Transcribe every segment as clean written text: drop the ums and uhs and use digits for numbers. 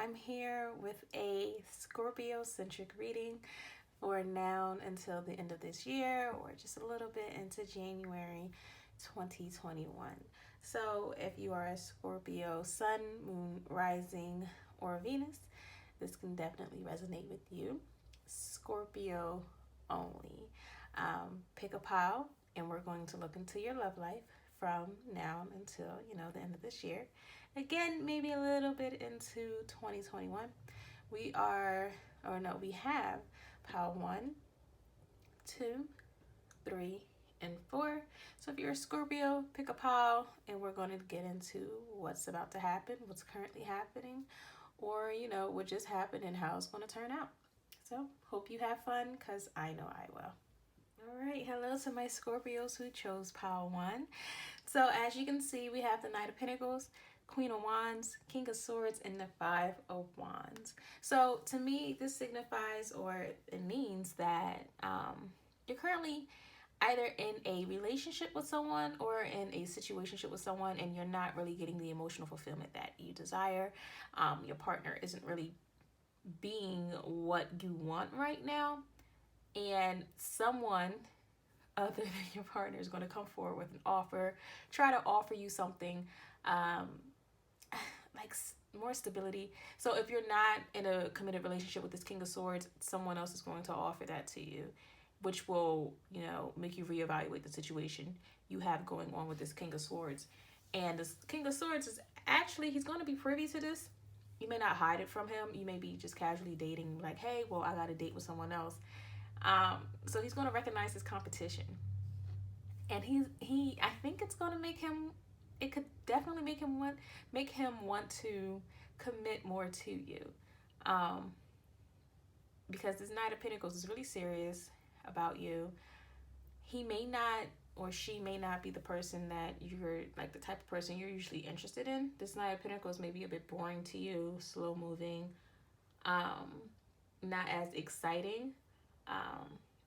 I'm here with a Scorpio-centric reading for now until the end of this year or just a little bit into January 2021. So if you are a Scorpio Sun, Moon, Rising, or Venus, this can definitely resonate with you. Scorpio only. Pick a pile and we're going to look into your love life from now until the end of this year. Again, maybe a little bit into 2021. We have pile 1, 2, 3, and 4. So if you're a Scorpio, pick a pile and we're going to get into what's about to happen, what's currently happening, or what just happened and how it's going to turn out. So hope you have fun, because I know I will. All right, hello to my Scorpios who chose pile 1. So as you can see, we have the Knight of Pentacles, Queen of Wands, King of Swords, and the Five of Wands. So to me, this signifies, or it means that you're currently either in a relationship with someone or in a situationship with someone, and you're not really getting the emotional fulfillment that you desire. Your partner isn't really being what you want right now, and someone other than your partner is going to come forward with an offer, try to offer you something like more stability. So if you're not in a committed relationship with this King of Swords, someone else is going to offer that to you, which will, make you reevaluate the situation you have going on with this King of Swords. And this King of Swords is actually, he's going to be privy to this. You may not hide it from him. You may be just casually dating, like, hey, well, I got a date with someone else. So he's going to recognize his competition. And I think it's going to make him, it could definitely make him want to commit more to you. Because this Knight of Pentacles is really serious about you. He may not, or she may not be the person that you're, like the type of person you're usually interested in. This Knight of Pentacles may be a bit boring to you, slow moving, not as exciting.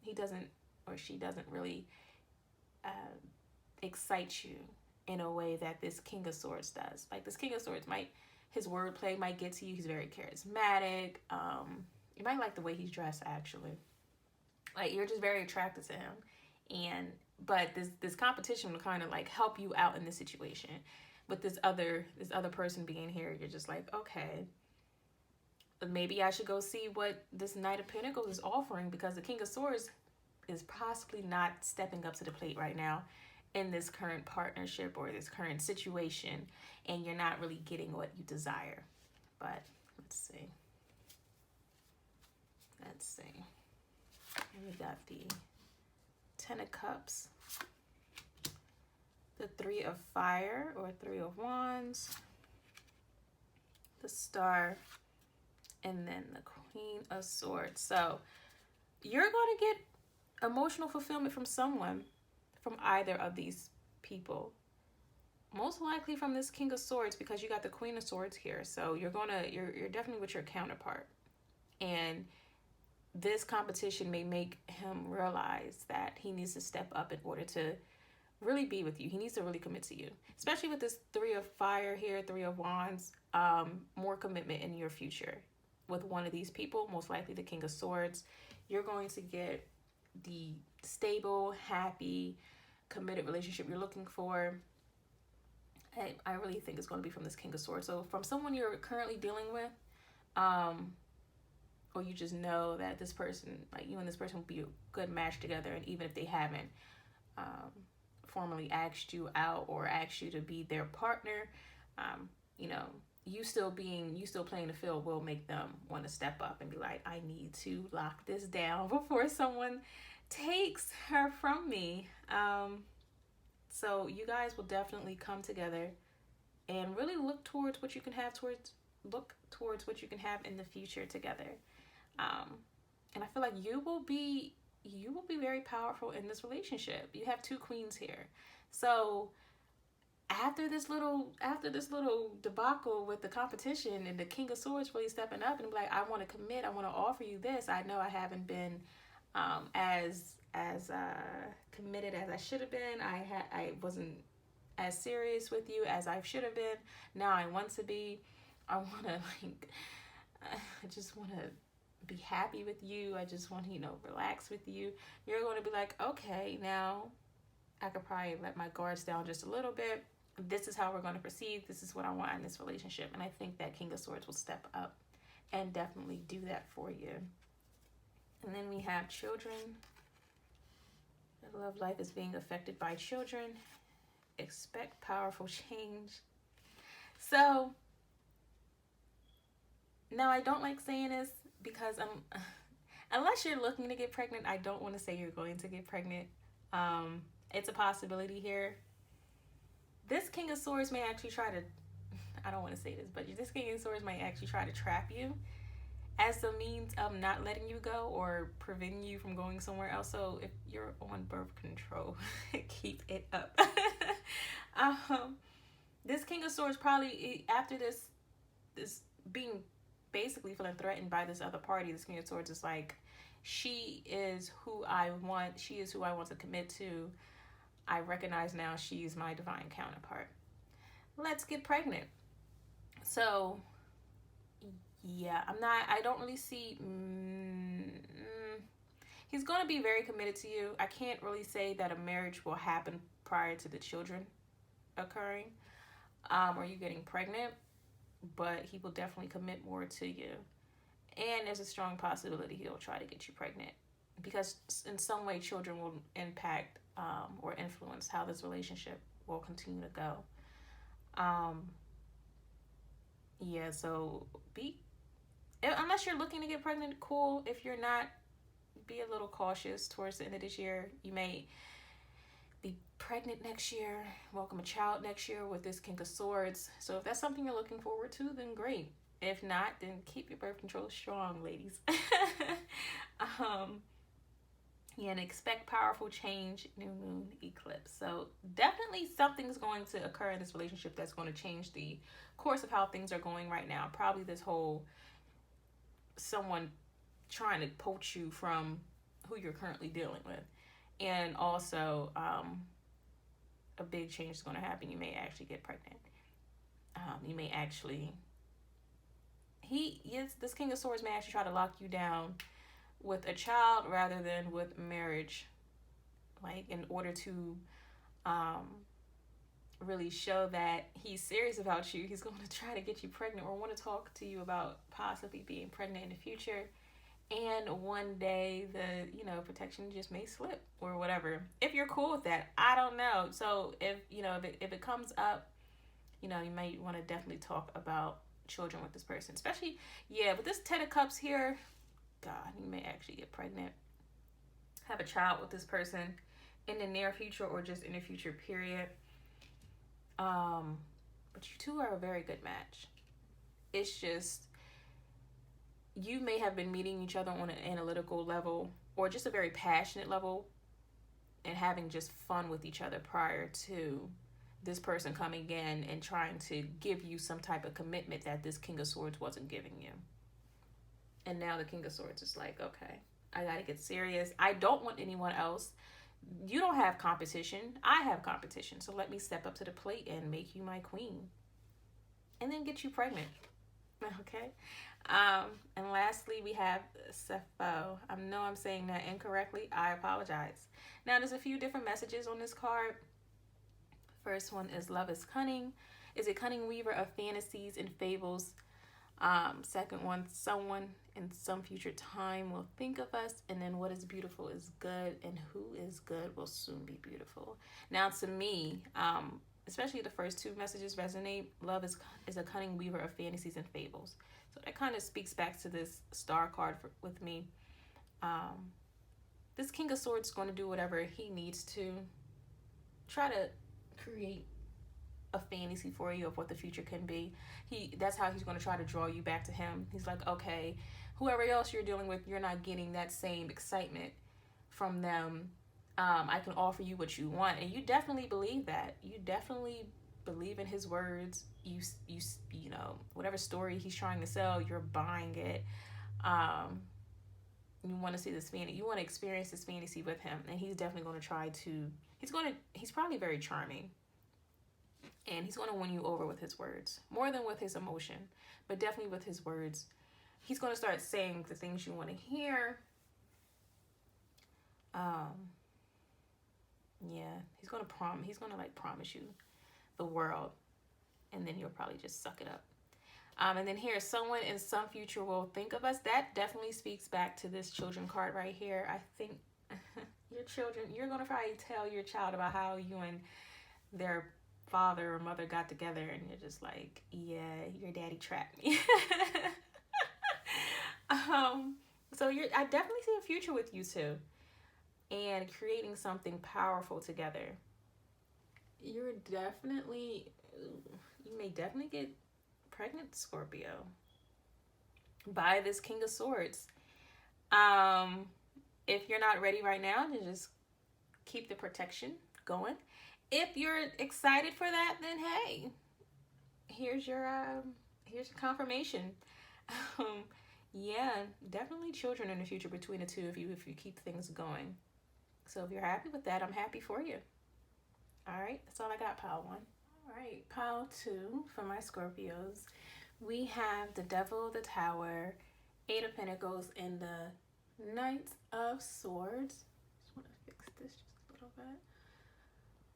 He doesn't, or she doesn't really excite you in a way that this King of Swords does. Like this King of Swords his wordplay might get to you. He's very charismatic. You might like the way he's dressed, actually. Like, you're just very attracted to him. But this competition will kind of like help you out in this situation. With this other person being here, you're just like, okay, maybe I should go see what this Knight of Pentacles is offering, because the King of Swords is possibly not stepping up to the plate right now in this current partnership or this current situation, and you're not really getting what you desire. But let's see. We got the 10 of Cups, the 3 of Fire or 3 of Wands, the Star, and then the Queen of Swords. So you're going to get emotional fulfillment from someone, from either of these people. Most likely from this King of Swords, because you got the Queen of Swords here. So you're definitely with your counterpart. And this competition may make him realize that he needs to step up in order to really be with you. He needs to really commit to you. Especially with this 3 of Fire here, 3 of Wands, more commitment in your future. With one of these people, most likely the King of Swords, you're going to get the stable, happy, committed relationship you're looking for. I really think it's going to be from this King of Swords. So from someone you're currently dealing with, or you just know that this person, like you and this person will be a good match together, and even if they haven't formally asked you out or asked you to be their partner, you still playing the field will make them want to step up and be like, I need to lock this down before someone takes her from me. So you guys will definitely come together and really look towards what you can have in the future together. And I feel like you will be very powerful in this relationship. You have 2 queens here. So after this little debacle with the competition and the King of Swords really stepping up and be like, I want to commit, I want to offer you this. I know I haven't been as committed as I should have been. I wasn't as serious with you as I should have been. Now I want to be. I want to I just want to be happy with you. I just want to, relax with you. You're going to be like, okay, now I could probably let my guards down just a little bit. This is how we're going to proceed. This is what I want in this relationship. And I think that King of Swords will step up and definitely do that for you. And then we have children. The love life is being affected by children. Expect powerful change. So, now I don't like saying this because unless you're looking to get pregnant, I don't want to say you're going to get pregnant. It's a possibility here. This King of Swords may actually try to, I don't want to say this, but this King of Swords might actually try to trap you as a means of not letting you go or preventing you from going somewhere else. So if you're on birth control, keep it up. This King of Swords probably, after this being basically feeling threatened by this other party, this King of Swords is like, she is who I want. She is who I want to commit to. I recognize now she's my divine counterpart. Let's get pregnant. So, yeah, I don't really see, he's going to be very committed to you. I can't really say that a marriage will happen prior to the children occurring, or you getting pregnant, but he will definitely commit more to you. And there's a strong possibility he'll try to get you pregnant because in some way children will impact or influence how this relationship will continue to go. Yeah, so unless you're looking to get pregnant, cool. If you're not, be a little cautious towards the end of this year. You may be pregnant next year, welcome a child next year with this King of Swords. So if that's something you're looking forward to, then great. If not, then keep your birth control strong, ladies. Yeah, and expect powerful change, new moon eclipse. So definitely something's going to occur in this relationship that's going to change the course of how things are going right now. Probably this whole someone trying to poach you from who you're currently dealing with. And also, a big change is going to happen. You may actually get pregnant. You may actually... this King of Swords may actually try to lock you down with a child rather than with marriage. Like, in order to really show that he's serious about you, he's going to try to get you pregnant or want to talk to you about possibly being pregnant in the future. And one day the, protection just may slip or whatever. If you're cool with that, I don't know. So if it comes up, you might want to definitely talk about children with this person. Especially, with this 10 of Cups here, God, you may actually get pregnant. Have a child with this person in the near future or just in the future period. But you two are a very good match. It's just, you may have been meeting each other on an analytical level or just a very passionate level and having just fun with each other prior to this person coming in and trying to give you some type of commitment that this King of Swords wasn't giving you. And now the King of Swords is like, okay, I gotta get serious. I don't want anyone else. You don't have competition. I have competition. So let me step up to the plate and make you my queen. And then get you pregnant. Okay? And lastly, we have Sepho. I know I'm saying that incorrectly. I apologize. Now, there's a few different messages on this card. First one is love is cunning. Is a cunning weaver of fantasies and fables. Second one, someone in some future time will think of us. And then what is beautiful is good, and who is good will soon be beautiful. Now, to me, especially the first two messages resonate. Love is a cunning weaver of fantasies and fables. So that kind of speaks back to this star card with me. This King of Swords is going to do whatever he needs to try to create a fantasy for you of what the future can be. That's how he's going to try to draw you back to him. He's like, okay, whoever else you're dealing with, you're not getting that same excitement from them. I can offer you what you want. And you definitely believe that. You definitely believe in his words. You whatever story he's trying to sell, you're buying it. You want to see this fantasy. You want to experience this fantasy with him. And he's definitely going to try to, he's probably very charming. And he's going to win you over with his words. More than with his emotion, but definitely with his words. he's going to start saying the things you want to hear. Yeah, he's going to like promise you the world, and then you'll probably just suck it up. And then here, someone in some future will think of us. That definitely speaks back to this children card right here. I think your children, you're going to probably tell your child about how you and their father or mother got together, and you're just like, yeah, your daddy trapped me. So I definitely see a future with you two and creating something powerful together. You may definitely get pregnant, Scorpio, by this King of Swords. If you're not ready right now, then just keep the protection going. If you're excited for that, then hey, here's your confirmation. Yeah, definitely children in the future between the two of you if you keep things going. So if you're happy with that, I'm happy for you. All right, that's all I got, pile 1. All right, pile 2 for my Scorpios. We have the Devil, the Tower, 8 of Pentacles, and the Knight of Swords. Just want to fix this just a little bit.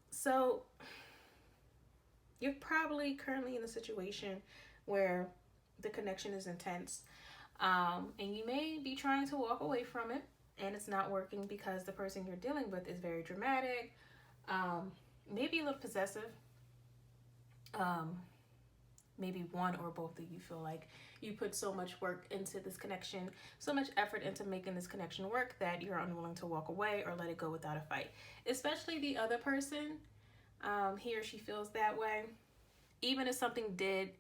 So you're probably currently in a situation where the connection is intense, and you may be trying to walk away from it, and it's not working because the person you're dealing with is very dramatic, maybe a little possessive. Maybe one or both of you feel like you put so much work into this connection, so much effort into making this connection work that you're unwilling to walk away or let it go without a fight. Especially the other person, he or she feels that way. Even if something did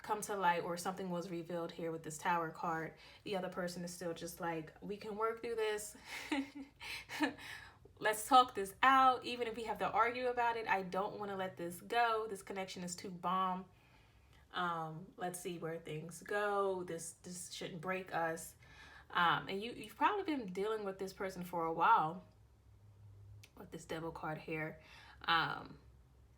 come to light or something was revealed here with this Tower card, the other person is still just like, we can work through this. Let's talk this out. Even if we have to argue about it, I don't want to let this go. This connection is too bomb. Let's see where things go. This shouldn't break us. And you've probably been dealing with this person for a while with this Devil card here.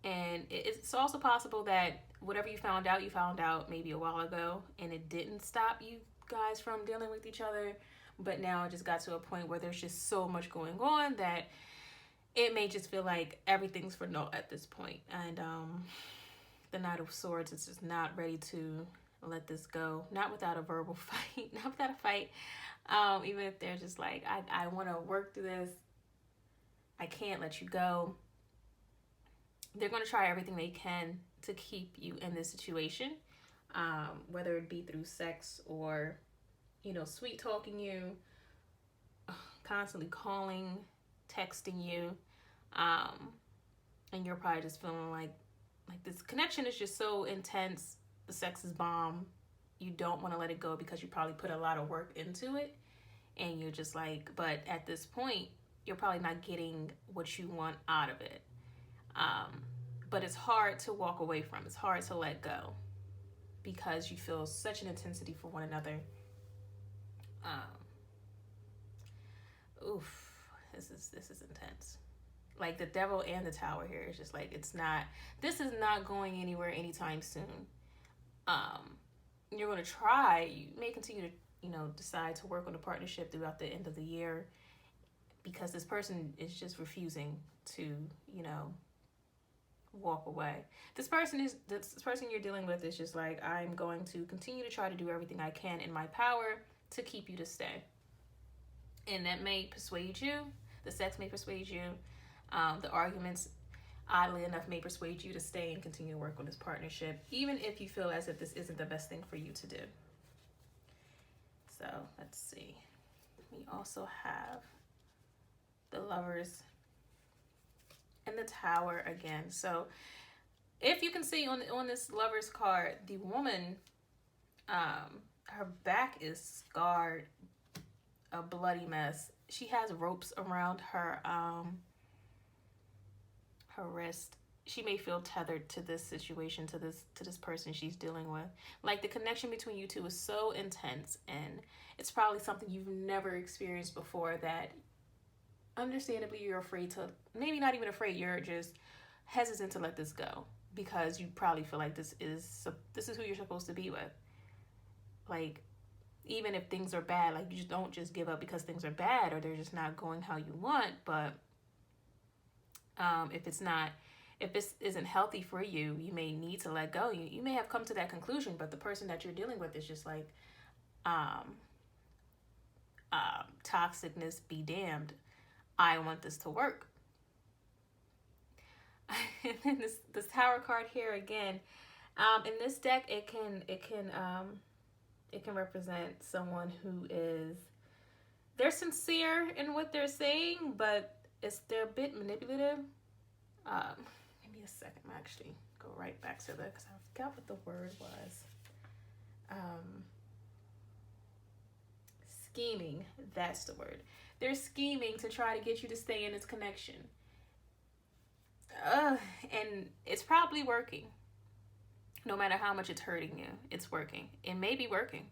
And it's also possible that whatever you found out maybe a while ago, and it didn't stop you guys from dealing with each other. But now it just got to a point where there's just so much going on that it may just feel like everything's for naught at this point. And the Knight of Swords is just not ready to let this go. Not without a verbal fight. Not without a fight. Even if they're just like, I want to work through this. I can't let you go. They're going to try everything they can to keep you in this situation. Whether it be through sex or, sweet talking you, constantly calling, texting you, and you're probably just feeling like this connection is just so intense. The sex is bomb. You don't want to let it go because you probably put a lot of work into it, and you're just like, but at this point, you're probably not getting what you want out of it. But it's hard to walk away from. It's hard to let go because you feel such an intensity for one another. This is intense. Like the Devil and the Tower here is just like, this is not going anywhere anytime soon. You're going to try, you may continue to, decide to work on a partnership throughout the end of the year because this person is just refusing to, walk away. This person you're dealing with is just like, I'm going to continue to try to do everything I can in my power to keep you to stay. And that may persuade you. The sex may persuade you. The arguments, oddly enough, may persuade you to stay and continue to work on this partnership, even if you feel as if this isn't the best thing for you to do. So let's see. We also have the Lovers and the Tower again. So if you can see on this Lovers card, the woman, her back is scarred, a bloody mess. She has ropes around her wrist. She may feel tethered to this situation, to this person she's dealing with. Like the connection between you two is so intense, and it's probably something you've never experienced before that understandably you're afraid to, maybe not even afraid, you're just hesitant to let this go because you probably feel like this is who you're supposed to be with. Like, even if things are bad, like, you just don't just give up because things are bad or they're just not going how you want. But if this isn't healthy for you, you may need to let go. You may have come to that conclusion, but the person that you're dealing with is just like, toxicness be damned. I want this to work. And then this Tower card here again. In this deck, it can represent someone who they're sincere in what they're saying, but they're a bit manipulative. Give me a second. I'm actually go right back to that because I forgot what the word was. Scheming. That's the word. They're scheming to try to get you to stay in this connection. And it's probably working. No matter how much it's hurting you, it's working. It may be working.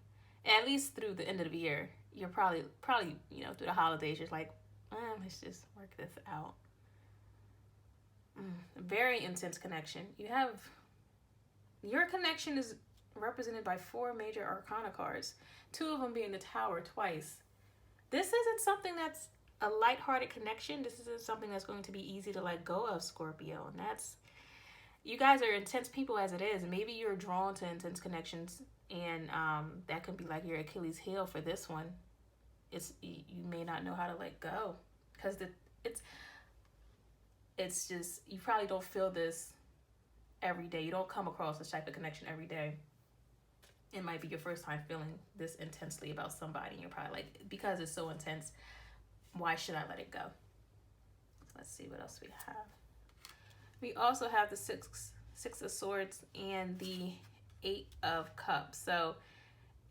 At least through the end of the year. You're probably through the holidays, you're like, let's just work this out. Very intense connection. Your connection is represented by 4 major arcana cards. 2 of them being the Tower twice. This isn't something that's a lighthearted connection. This isn't something that's going to be easy to let go of, Scorpio. And you guys are intense people as it is. Maybe you're drawn to intense connections, and that could be like your Achilles heel for this one. You may not know how to let go because it's just, you probably don't feel this every day. You don't come across this type of connection every day. It might be your first time feeling this intensely about somebody, and you're probably like, because it's so intense, why should I let it go? Let's see what else we have. We also have the six of Swords and the 8 of Cups. So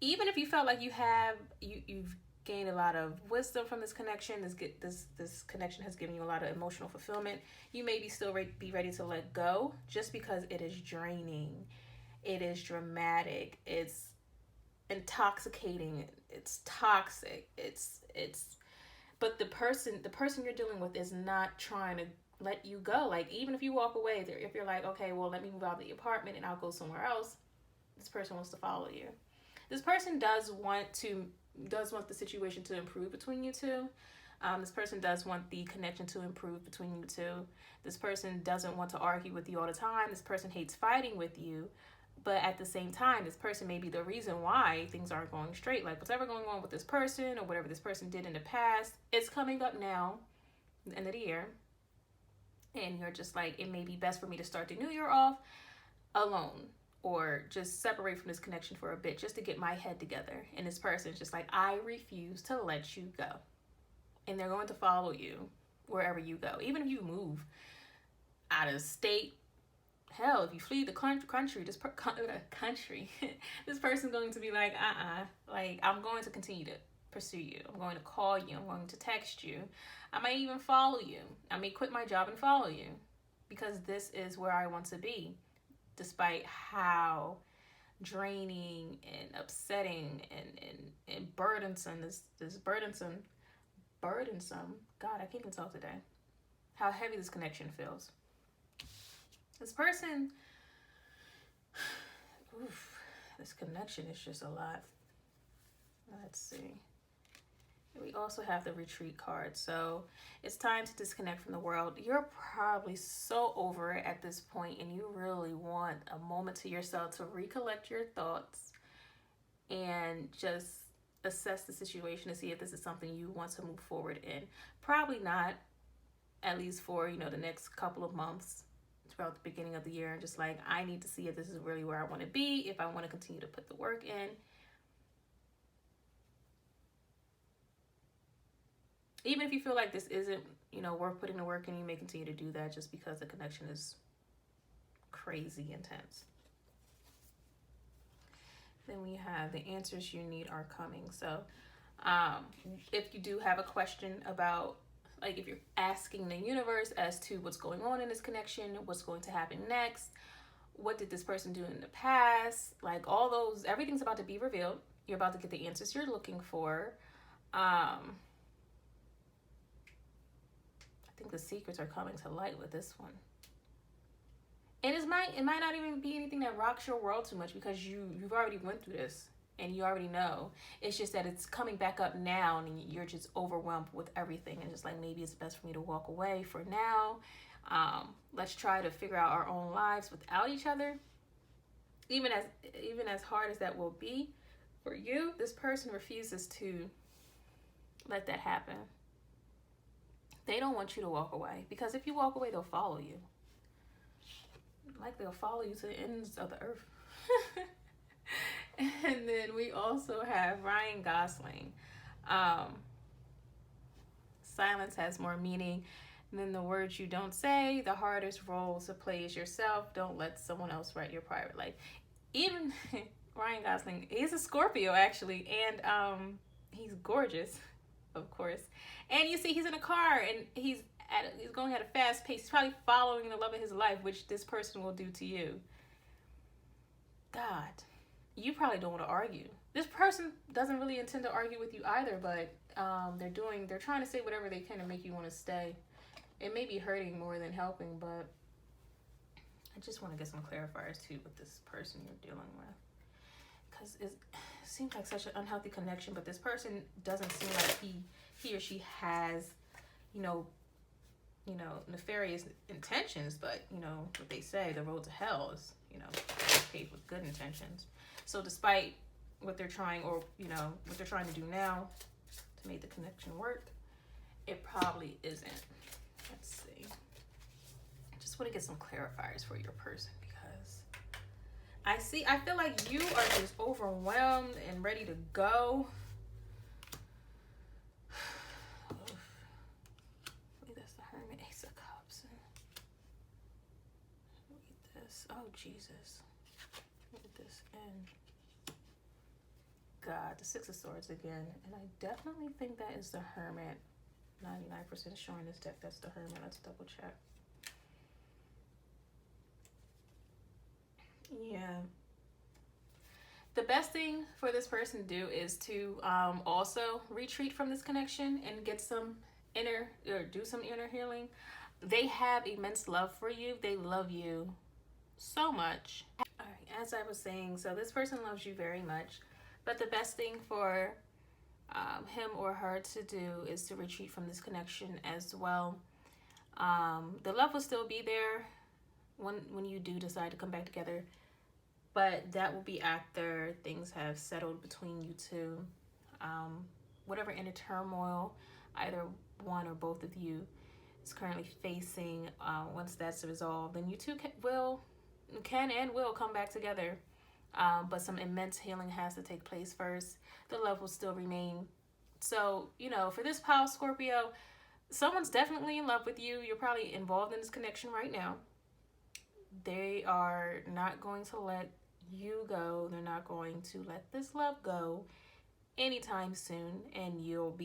even if you felt like you've gained a lot of wisdom from this connection, this connection has given you a lot of emotional fulfillment, you may be ready to let go just because it is draining. It is dramatic. It's intoxicating. It's toxic. But the person you're dealing with is not trying to let you go. Like, even if you walk away, if you're like, okay, well, let me move out of the apartment and I'll go somewhere else, this person wants to follow you. This person does want the situation to improve between you two. This person does want the connection to improve between you two. This person doesn't want to argue with you all the time. This person hates fighting with you. But at the same time, this person may be the reason why things aren't going straight. Like, whatever going on with this person or whatever this person did in the past, it's coming up now, the end of the year. And you're just like, it may be best for me to start the new year off alone, or just separate from this connection for a bit just to get my head together. And this person's just like, I refuse to let you go. And they're going to follow you wherever you go. Even if you move out of state, hell, if you flee the country, this person's going to be like, like, I'm going to continue to pursue you. I'm going to call you. I'm going to text you. I might even follow you. I may quit my job and follow you because this is where I want to be, despite how draining and upsetting and burdensome this burdensome. God, I can't even talk today. How heavy this connection feels. This person, this connection is just a lot. Let's see. We also have the Retreat card. So it's time to disconnect from the world. You're probably so over it at this point, and you really want a moment to yourself to recollect your thoughts and just assess the situation to see if this is something you want to move forward in. Probably not, at least for, the next couple of months throughout the beginning of the year. And just like, I need to see if this is really where I want to be, if I want to continue to put the work in. Even if you feel like this isn't, worth putting the work in, you may continue to do that just because the connection is crazy intense. Then we have the answers you need are coming. So if you do have a question about, like, if you're asking the universe as to what's going on in this connection, what's going to happen next, what did this person do in the past, like all those, everything's about to be revealed. You're about to get the answers you're looking for. I think the secrets are coming to light with this one. And it might not even be anything that rocks your world too much because you've already went through this and you already know. It's just that it's coming back up now, and you're just overwhelmed with everything, and just like, maybe it's best for me to walk away for now. Let's try to figure out our own lives without each other. Even as hard as that will be for you, this person refuses to let that happen. They don't want you to walk away, because if you walk away, they'll follow you. Like, they'll follow you to the ends of the earth. And then we also have Ryan Gosling. Silence has more meaning than the words you don't say. The hardest role to play is yourself. Don't let someone else write your private life. Even Ryan Gosling, he's a Scorpio, actually, and he's gorgeous, of course. And you see, he's in a car, and he's going at a fast pace. He's probably following the love of his life, which this person will do to you. God, you probably don't want to argue. This person doesn't really intend to argue with you either, but they're trying to say whatever they can to make you want to stay. It may be hurting more than helping, but I just want to get some clarifiers too with this person you're dealing with, because it seems like such an unhealthy connection. But this person doesn't seem like he or she has, nefarious intentions. But what they say, the road to hell is paved with good intentions. So despite what they're trying, or what they're trying to do now to make the connection work, it probably isn't. Let's see. I just want to get some clarifiers for your person, because I feel like you are just overwhelmed and ready to go. That's the Hermit, Ace of Cups. Read this. Oh, Jesus. Read this in. God, the Six of Swords again. And I definitely think that is the Hermit. 99% showing this deck that's the Hermit. Let's double check. Yeah. The best thing for this person to do is to also retreat from this connection and get some do some inner healing. They have immense love for you. They love you so much. All right, as I was saying, so this person loves you very much, but the best thing for him or her to do is to retreat from this connection as well. The love will still be there when you do decide to come back together, but that will be after things have settled between you two. Whatever inner turmoil either one or both of you is currently facing, once that's resolved, then you two can and will come back together. But some immense healing has to take place first. The love will still remain. So, for this pile, Scorpio, someone's definitely in love with you. You're probably involved in this connection right now. They are not going to let you go. They're not going to let this love go anytime soon. And you'll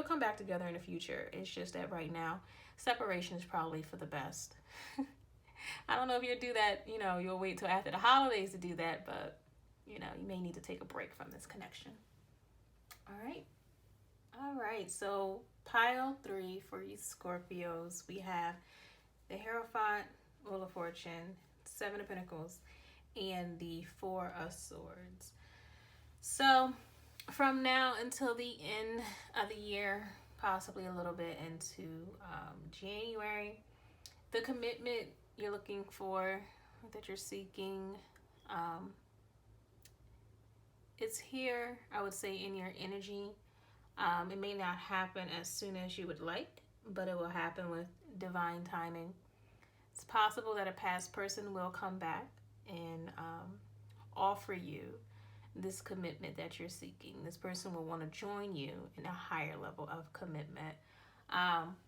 come back together in the future. It's just that right now, separation is probably for the best. I don't know if you'll do that, you'll wait till after the holidays to do that, but, you may need to take a break from this connection. All right, so pile 3 for you Scorpios, we have the Hierophant, Wheel of Fortune, 7 of Pentacles, and the 4 of Swords. So from now until the end of the year, possibly a little bit into January, the commitment you're looking for, that you're seeking, it's here, I would say, in your energy. It may not happen as soon as you would like, but it will happen with divine timing. It's possible that a past person will come back and offer you this commitment that you're seeking. This person will want to join you in a higher level of commitment.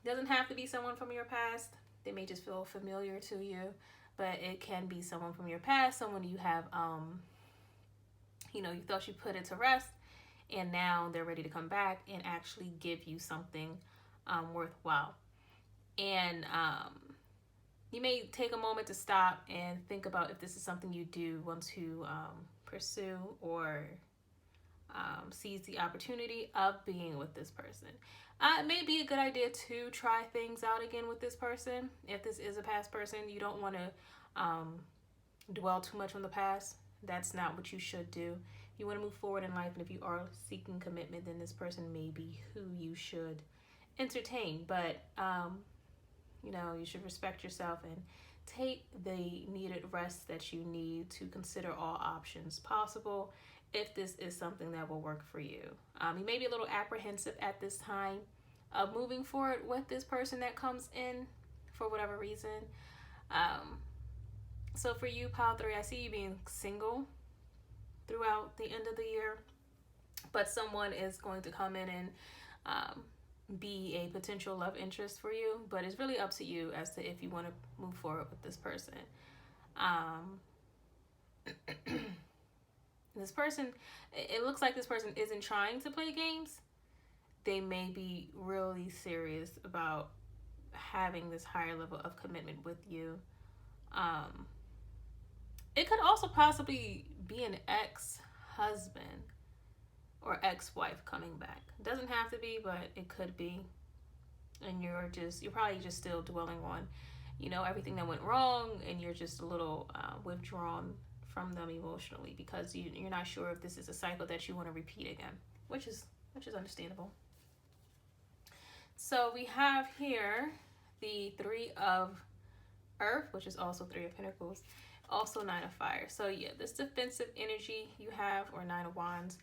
Doesn't have to be someone from your past. They may just feel familiar to you, but it can be someone from your past, someone you have, you thought you put it to rest, and now they're ready to come back and actually give you something worthwhile. And you may take a moment to stop and think about if this is something you do want to pursue, or seize the opportunity of being with this person. It may be a good idea to try things out again with this person. If this is a past person, you don't want to dwell too much on the past. That's not what you should do. you want to move forward in life, and if you are seeking commitment, then this person may be who you should entertain. But you should respect yourself and take the needed rest that you need to consider all options possible if this is something that will work for you. You may be a little apprehensive at this time of moving forward with this person that comes in for whatever reason. So for you, pile 3, I see you being single throughout the end of the year, but someone is going to come in and be a potential love interest for you, but it's really up to you as to if you want to move forward with this person. This person, it looks like this person isn't trying to play games. They may be really serious about having this higher level of commitment with you. It could also possibly be an ex-husband or ex-wife coming back. It doesn't have to be, but it could be. And you're probably just still dwelling on, everything that went wrong, and you're just a little withdrawn from them emotionally because you're not sure if this is a cycle that you want to repeat again, which is understandable. So we have here the 3 of Earth, which is also 3 of Pentacles, also 9 of Fire. So yeah, this defensive energy you have, or 9 of Wands,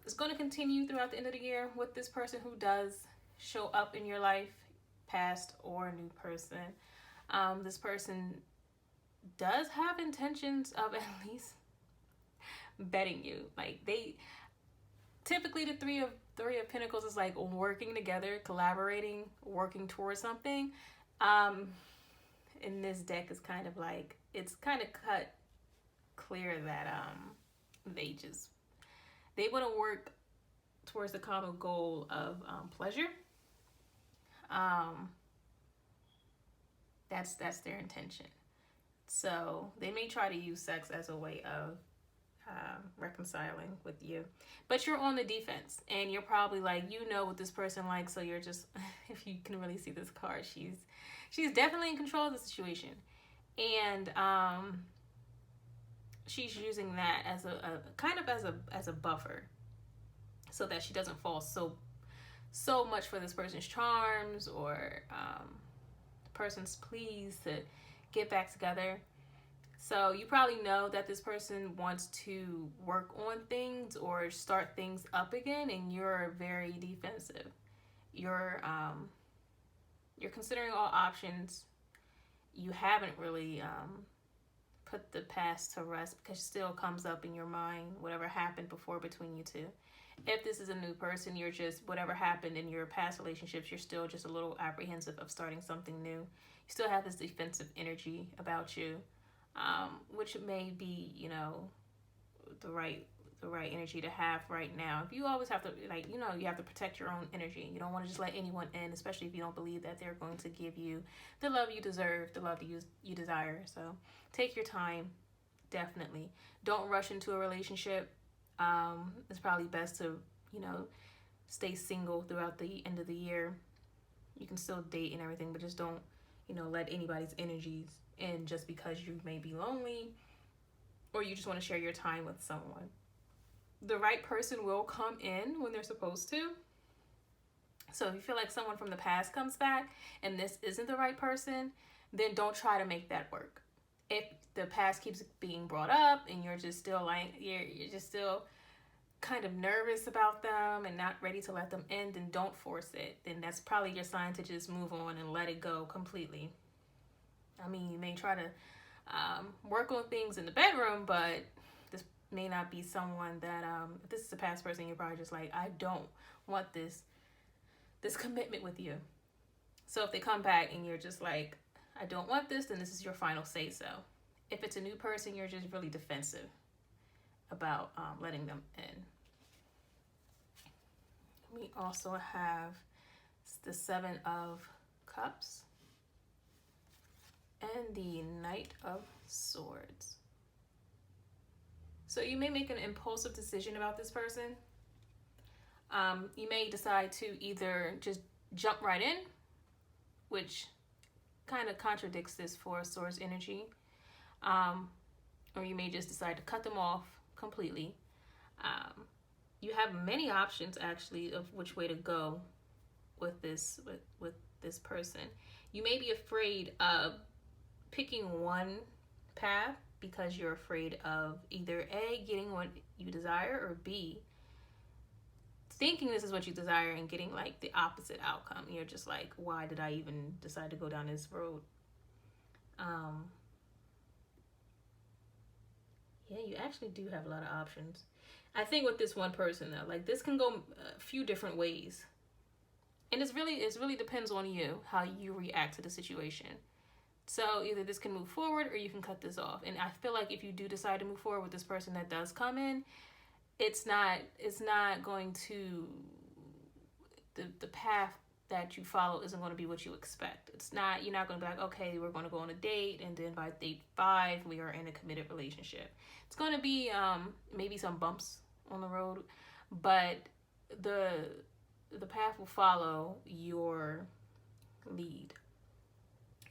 is going to continue throughout the end of the year with this person who does show up in your life, past or a new person. This person does have intentions of at least betting you. Like, they typically, the three of Pentacles is like working together, collaborating, working towards something. In this deck is kind of like, it's kind of cut clear that they want to work towards the common goal of pleasure. That's their intention. So they may try to use sex as a way of reconciling with you, but you're on the defense, and you're probably like, what this person likes, so you're just, if you can really see this card, she's definitely in control of the situation, and she's using that as a kind of as a buffer, so that she doesn't fall so much for this person's charms or the person's pleas to get back together. So you probably know that this person wants to work on things or start things up again, and you're very defensive. You're considering all options. You haven't really put the past to rest because it still comes up in your mind, whatever happened before between you two. If this is a new person, you're just, whatever happened in your past relationships, you're still just a little apprehensive of starting something new. You still have this defensive energy about you. Which may be, the right energy to have right now. If you always have to, you have to protect your own energy. You don't want to just let anyone in, especially if you don't believe that they're going to give you the love you deserve, the love you desire. So take your time, definitely. Don't rush into a relationship. It's probably best to, stay single throughout the end of the year. You can still date and everything, but just don't, let anybody's energies in just because you may be lonely or you just want to share your time with someone. The right person will come in when they're supposed to. So if you feel like someone from the past comes back and this isn't the right person, then don't try to make that work. If the past keeps being brought up and you're just still you're just still kind of nervous about them and not ready to let them in, then don't force it. Then that's probably your sign to just move on and let it go completely. I mean, you may try to work on things in the bedroom, but this may not be someone that, if this is a past person, you're probably just like, I don't want this commitment with you. So if they come back and you're just like, I don't want this, then this is your final say so. If it's a new person, you're just really defensive about letting them in. We also have the 7 of Cups and the Knight of Swords. So you may make an impulsive decision about this person. You may decide to either just jump right in, which kind of contradicts this 4 of Swords energy. Or you may just decide to cut them off completely. You have many options actually of which way to go with this person. You may be afraid of picking one path because you're afraid of either A, getting what you desire, or B, thinking this is what you desire and getting like the opposite outcome. You're just like, why did I even decide to go down this road? Yeah, you actually do have a lot of options. I think with this one person though, like this can go a few different ways. And it really depends on you, how you react to the situation. So either this can move forward or you can cut this off. And I feel like if you do decide to move forward with this person that does come in, it's not going to, the path that you follow isn't going to be what you expect. You're not going to be like, okay, we're going to go on a date, and then by date 5 we are in a committed relationship. It's going to be maybe some bumps on the road, but the path will follow your lead.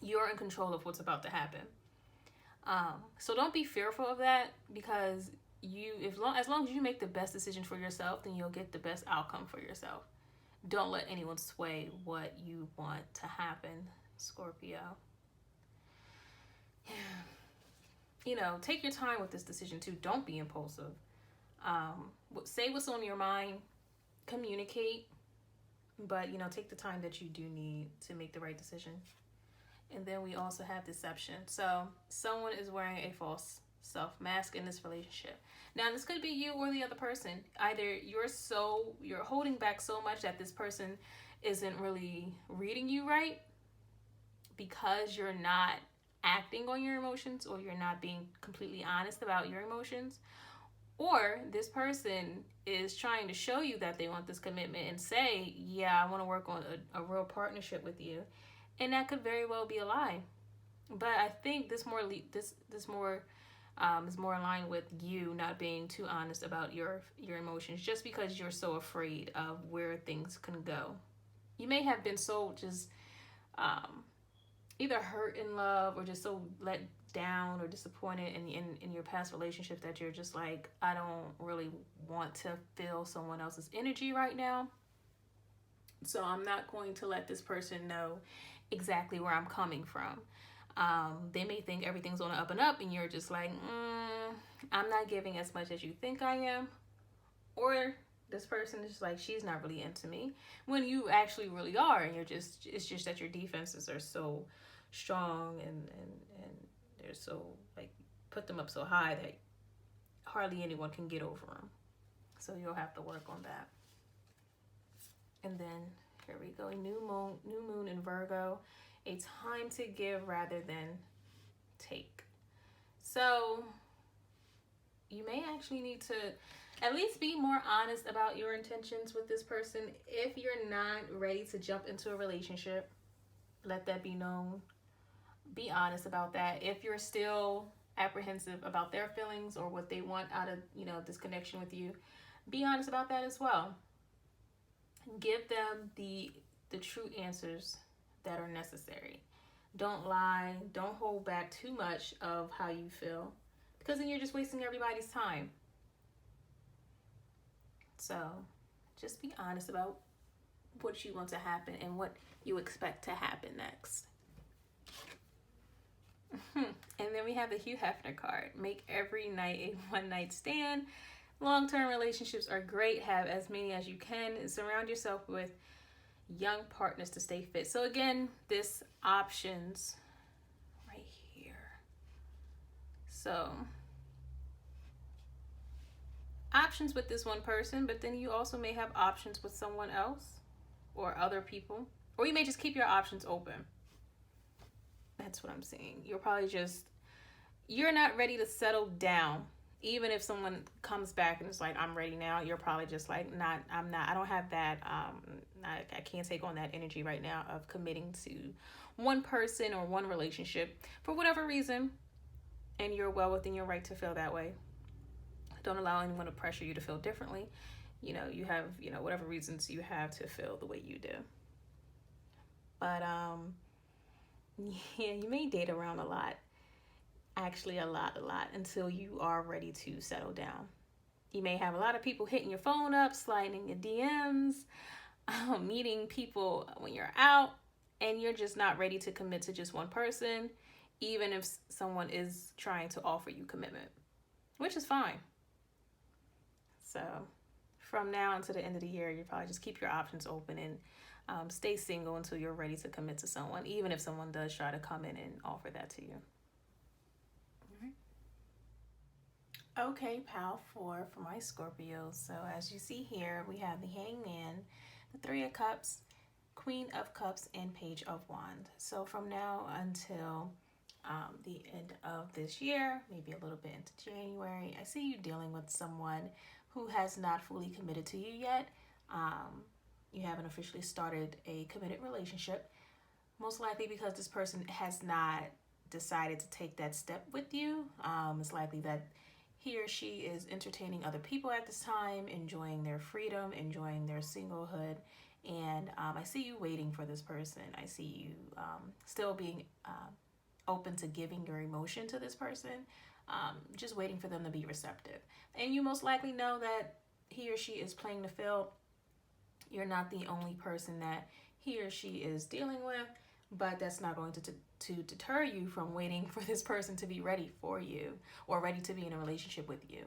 You're in control of what's about to happen. So don't be fearful of that, because as long as you make the best decision for yourself, then you'll get the best outcome for yourself. Don't let anyone sway what you want to happen, Scorpio. Yeah. Take your time with this decision too. Don't be impulsive. Say what's on your mind. Communicate. But, take the time that you do need to make the right decision. And then we also have deception. So someone is wearing a false self-mask in this relationship. Now, this could be you or the other person. Either you're holding back so much that this person isn't really reading you right because you're not acting on your emotions, or you're not being completely honest about your emotions. Or this person is trying to show you that they want this commitment and say, yeah, I want to work on a real partnership with you. And that could very well be a lie. But I think this is more in line with you not being too honest about your emotions, just because you're so afraid of where things can go. You may have been so just either hurt in love, or just so let down or disappointed in your past relationship that you're just like, I don't really want to feel someone else's energy right now. So I'm not going to let this person know exactly where I'm coming from. They may think everything's on the up and up, and you're just like, I'm not giving as much as you think I am. Or this person is like, she's not really into me, when you actually really are, and it's just that your defenses are so strong and they're so, like, put them up so high that hardly anyone can get over them. So you'll have to work on that. And then here we go, new moon in Virgo, a time to give rather than take. So you may actually need to at least be more honest about your intentions with this person. If you're not ready to jump into a relationship, let that be known. Be honest about that. If you're still apprehensive about their feelings or what they want out of, this connection with you, be honest about that as well. Give them the true answers that are necessary. Don't lie. Don't hold back too much of how you feel, because then you're just wasting everybody's time. So just be honest about what you want to happen and what you expect to happen next. And then we have the Hugh Hefner card. Make every night a one-night stand. Long-term relationships are great. Have as many as you can. And surround yourself with young partners to stay fit. So again, this options right here. So options with this one person, but then you also may have options with someone else or other people. Or you may just keep your options open. That's what I'm seeing. You're not ready to settle down. Even if someone comes back and is like, I'm ready now, you're probably just like, I'm not. I don't have that. I can't take on that energy right now of committing to one person or one relationship for whatever reason. And you're well within your right to feel that way. Don't allow anyone to pressure you to feel differently. You have, whatever reasons you have to feel the way you do. But, yeah, you may date around a lot. Actually, a lot, until you are ready to settle down. You may have a lot of people hitting your phone up, sliding your DMs, meeting people when you're out, and you're just not ready to commit to just one person, even if someone is trying to offer you commitment, which is fine. So from now until the end of the year, you probably just keep your options open and stay single until you're ready to commit to someone, even if someone does try to come in and offer that to you. Okay, pile 4 for my Scorpios. So as you see here, we have the Hangman, the Three of Cups, Queen of Cups, and Page of Wands. So from now until the end of this year, maybe a little bit into January, I see you dealing with someone who has not fully committed to you yet. You haven't officially started a committed relationship, most likely because this person has not decided to take that step with you. It's likely that he or she is entertaining other people at this time, enjoying their freedom, enjoying their singlehood. And I see you waiting for this person. I see you still being open to giving your emotion to this person, just waiting for them to be receptive. And you most likely know that he or she is playing the field. You're not the only person that he or she is dealing with, but that's not going to deter you from waiting for this person to be ready for you or ready to be in a relationship with you.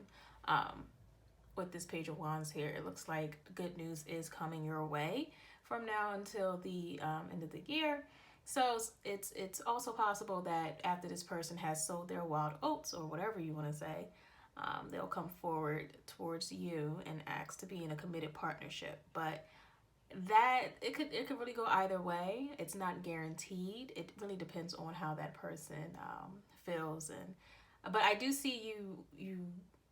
With this Page of Wands here, it looks like good news is coming your way from now until the end of the year. So it's also possible that after this person has sowed their wild oats, or whatever you want to say, they'll come forward towards you and ask to be in a committed partnership. But that it could really go either way. It's not guaranteed. It really depends on how that person feels. But I do see you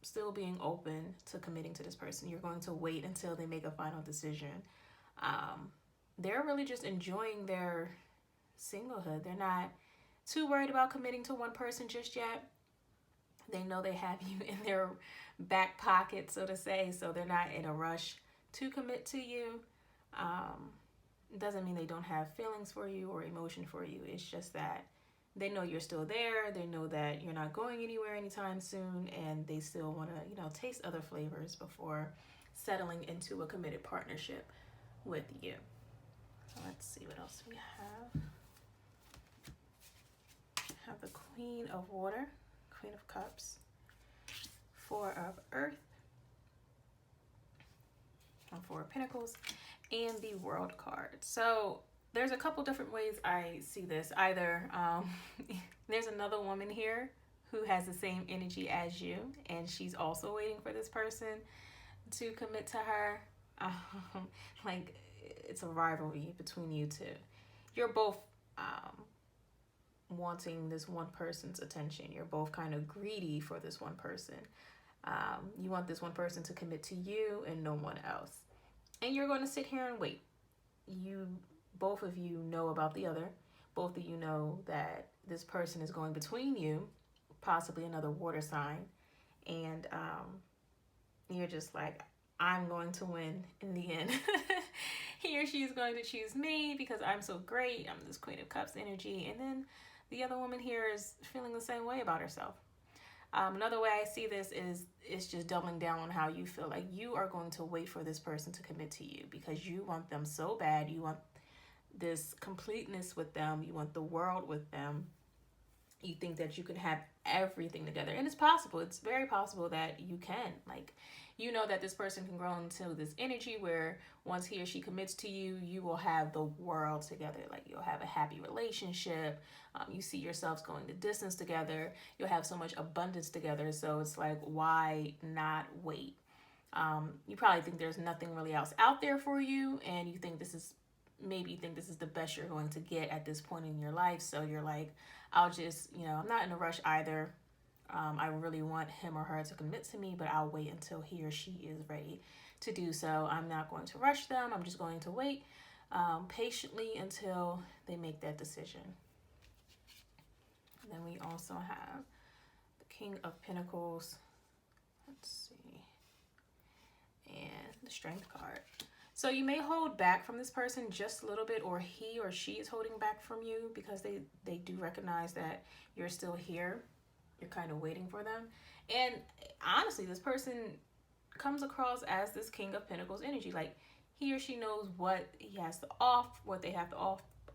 still being open to committing to this person. You're going to wait until they make a final decision. They're really just enjoying their singlehood. They're not too worried about committing to one person just yet. They know they have you in their back pocket, so to say, so they're not in a rush to commit to you. Doesn't mean they don't have feelings for you or emotion for you. It's just that they know you're still there. They know that you're not going anywhere anytime soon, and they still want to, taste other flavors before settling into a committed partnership with you. So let's see what else we have. Have the Queen of Water, Queen of Cups, Four of Earth, and Four of Pentacles, and the World card. So there's a couple different ways I see this. Either there's another woman here who has the same energy as you, and she's also waiting for this person to commit to her. Like it's a rivalry between you two. You're both wanting this one person's attention. You're both kind of greedy for this one person. You want this one person to commit to you and no one else. And you're going to sit here and wait. Both of you know about the other. Both of you know that this person is going between you, possibly another water sign. And you're just like, I'm going to win in the end. He or she is going to choose me because I'm so great. I'm this Queen of Cups energy. And then the other woman here is feeling the same way about herself. Another way I see this is it's just doubling down on how you feel. Like you are going to wait for this person to commit to you because you want them so bad. You want this completeness with them. You want the world with them. You think that you can have everything together. And it's possible. It's very possible that you can. Like, you know that this person can grow into this energy where once he or she commits to you, you will have the world together. Like, you'll have a happy relationship. You see yourselves going the distance together. You'll have so much abundance together. So it's like, why not wait? You probably think there's nothing really else out there for you. And you think this is the best you're going to get at this point in your life. So you're like, I'll just, I'm not in a rush either. I really want him or her to commit to me, but I'll wait until he or she is ready to do so. I'm not going to rush them. I'm just going to wait patiently until they make that decision. And then we also have the King of Pentacles. Let's see. And the Strength card. So you may hold back from this person just a little bit, or he or she is holding back from you because they do recognize that you're still here. You're kind of waiting for them. And honestly, this person comes across as this King of Pentacles energy. Like he or she knows what he has to what they have to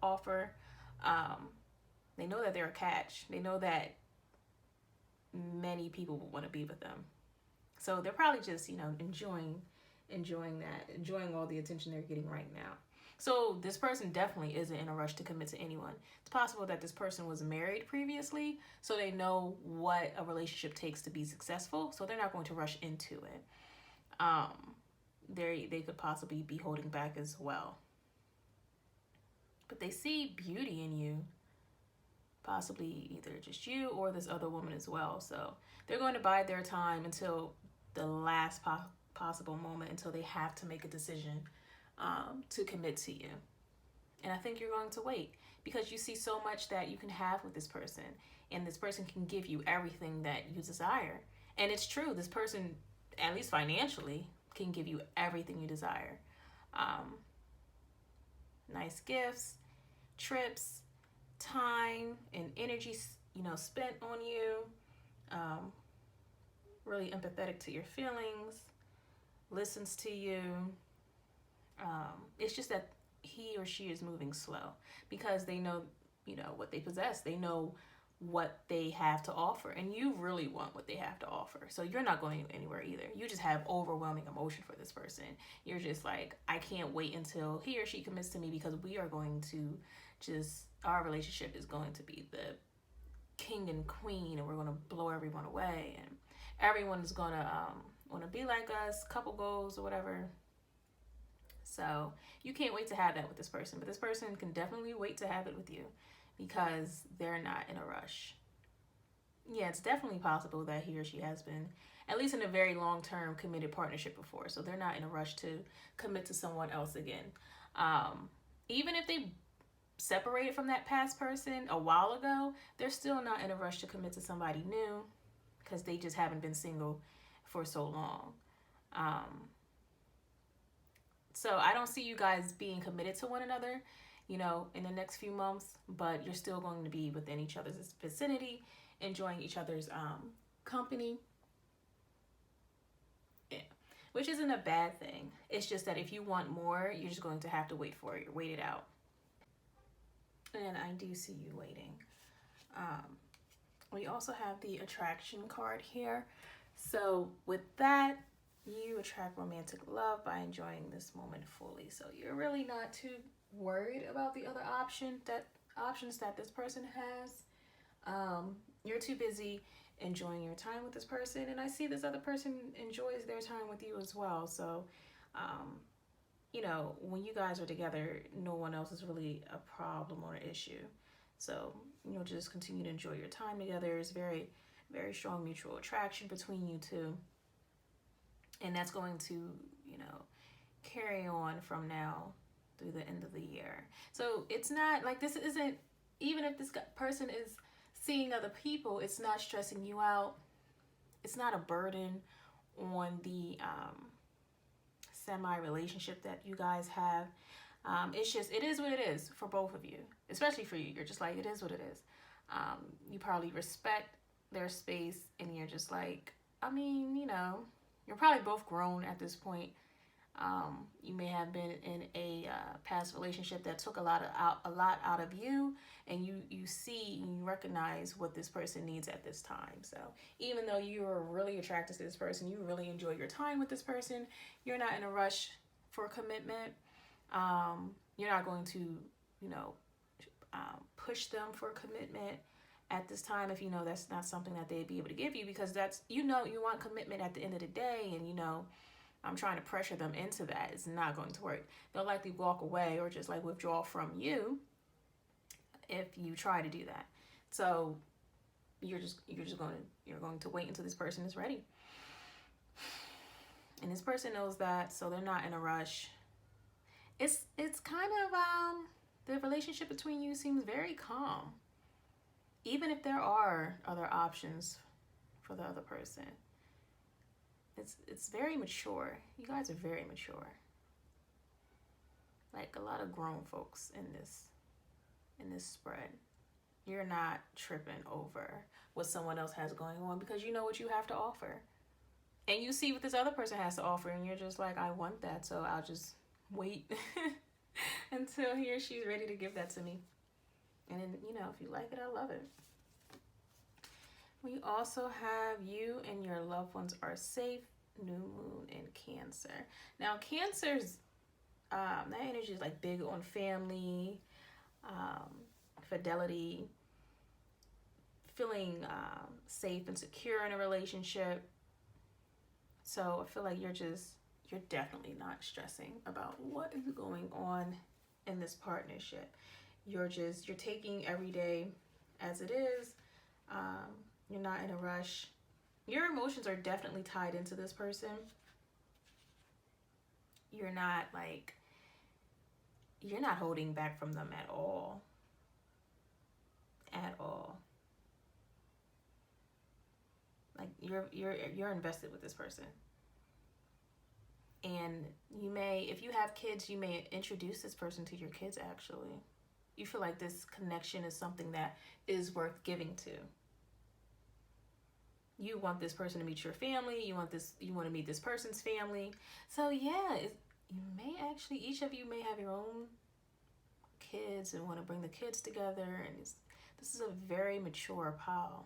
offer. Um, they know that they're a catch. They know that many people will want to be with them. So they're probably just, enjoying all the attention they're getting right now. So this person definitely isn't in a rush to commit to anyone. It's possible that this person was married previously, so they know what a relationship takes to be successful, so they're not going to rush into it. They could possibly be holding back as well. But they see beauty in you, possibly either just you or this other woman as well. So they're going to bide their time until the last possible moment, until they have to make a decision to commit to you. And I think you're going to wait because you see so much that you can have with this person, and this person can give you everything that you desire. And it's true, this person, at least financially, can give you everything you desire. Nice gifts, trips, time, and energy, spent on you. Really empathetic to your feelings, listens to you. It's just that he or she is moving slow because they know, what they possess. They know what they have to offer, and you really want what they have to offer. So you're not going anywhere either. You just have overwhelming emotion for this person. You're just like, I can't wait until he or she commits to me because we are going to our relationship is going to be the king and queen, and we're going to blow everyone away, and everyone is going to want to be like us, couple goals or whatever. So you can't wait to have that with this person, but this person can definitely wait to have it with you because they're not in a rush. Yeah, it's definitely possible that he or she has been at least in a very long-term committed partnership before, so they're not in a rush to commit to someone else again. Even if they separated from that past person a while ago, they're still not in a rush to commit to somebody new because they just haven't been single for so long. So I don't see you guys being committed to one another, in the next few months, but you're still going to be within each other's vicinity, enjoying each other's company. Yeah. Which isn't a bad thing. It's just that if you want more, you're just going to have to wait it out. And I do see you waiting. We also have the attraction card here. So with that, you attract romantic love by enjoying this moment fully. So you're really not too worried about the other options that this person has. You're too busy enjoying your time with this person, and I see this other person enjoys their time with you as well. So when you guys are together, no one else is really a problem or an issue. So just continue to enjoy your time together. There's very, very strong mutual attraction between you two, and that's going to carry on from now through the end of the year. So it's not like this isn't, even if this person is seeing other people, it's not stressing you out. It's not a burden on the semi-relationship that you guys have. It's just, it is what it is for both of you, especially for you. You're just like, it is what it is. You probably respect their space, and you're just like, you're probably both grown at this point. You may have been in a past relationship that took a lot out of you, and you see and you recognize what this person needs at this time. So even though you are really attracted to this person, you really enjoy your time with this person, you're not in a rush for commitment. You're not going to push them for commitment at this time if that's not something that they'd be able to give you, because that's you want commitment at the end of the day, and I'm trying to pressure them into that. It's not going to work. They'll likely walk away or just withdraw from you if you try to do that. So you're going to wait until this person is ready. And this person knows that, so they're not in a rush. It's kind of the relationship between you seems very calm, even if there are other options for the other person. It's very mature. You guys are very mature. Like a lot of grown folks in this spread. You're not tripping over what someone else has going on because you know what you have to offer. And you see what this other person has to offer, and you're just like, I want that, so I'll just wait until he or she's ready to give that to me. And then, if you like it, I love it. We also have you and your loved ones are safe, new moon in Cancer. Now, Cancer's, that energy is like big on family, fidelity, feeling safe and secure in a relationship. So I feel like you're definitely not stressing about what is going on in this partnership. You're taking every day as it is. You're not in a rush. Your emotions are definitely tied into this person. You're not holding back from them at all. At all. Like you're invested with this person. And you may, if you have kids, you may introduce this person to your kids actually. You feel like this connection is something that is worth giving to. You want this person to meet your family. You want to meet this person's family. So yeah, each of you may have your own kids and want to bring the kids together. And this is a very mature pile.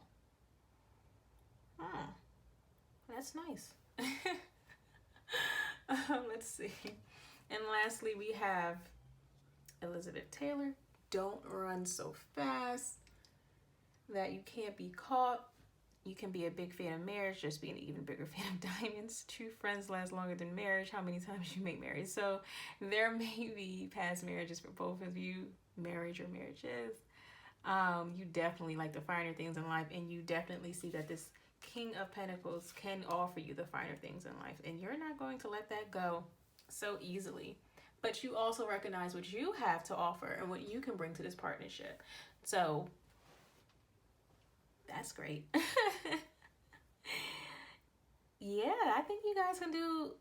That's nice. Let's see. And lastly, we have Elizabeth Taylor. Don't run so fast that you can't be caught. You can be a big fan of marriage, just be an even bigger fan of diamonds. True friends last longer than marriage. How many times you make marriage? So there may be past marriages for both of you, marriage or marriages. You definitely like the finer things in life, and you definitely see that this King of Pentacles can offer you the finer things in life, and you're not going to let that go so easily. But you also recognize what you have to offer and what you can bring to this partnership. So that's great. Yeah, I think you guys can do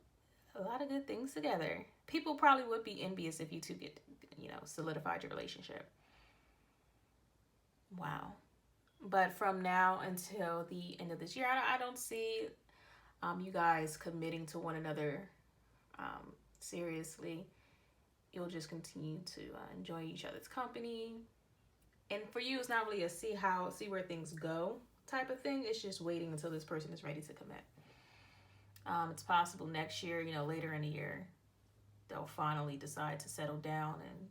a lot of good things together. People probably would be envious if you two get, solidified your relationship. Wow. But from now until the end of this year, I don't see you guys committing to one another seriously. You'll just continue to enjoy each other's company. And for you, it's not really a see where things go type of thing. It's just waiting until this person is ready to commit. It's possible next year, later in the year, they'll finally decide to settle down and,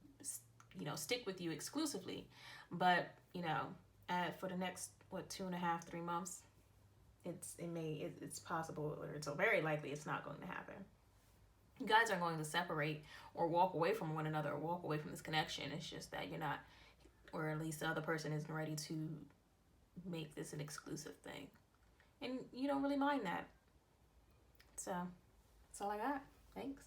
stick with you exclusively. But, for the next, 2.5, 3 months, it's possible, or it's very likely it's not going to happen. You guys aren't going to separate or walk away from one another or walk away from this connection. It's just that you're not, or at least the other person isn't ready to make this an exclusive thing. And you don't really mind that. So, that's all I got. Thanks.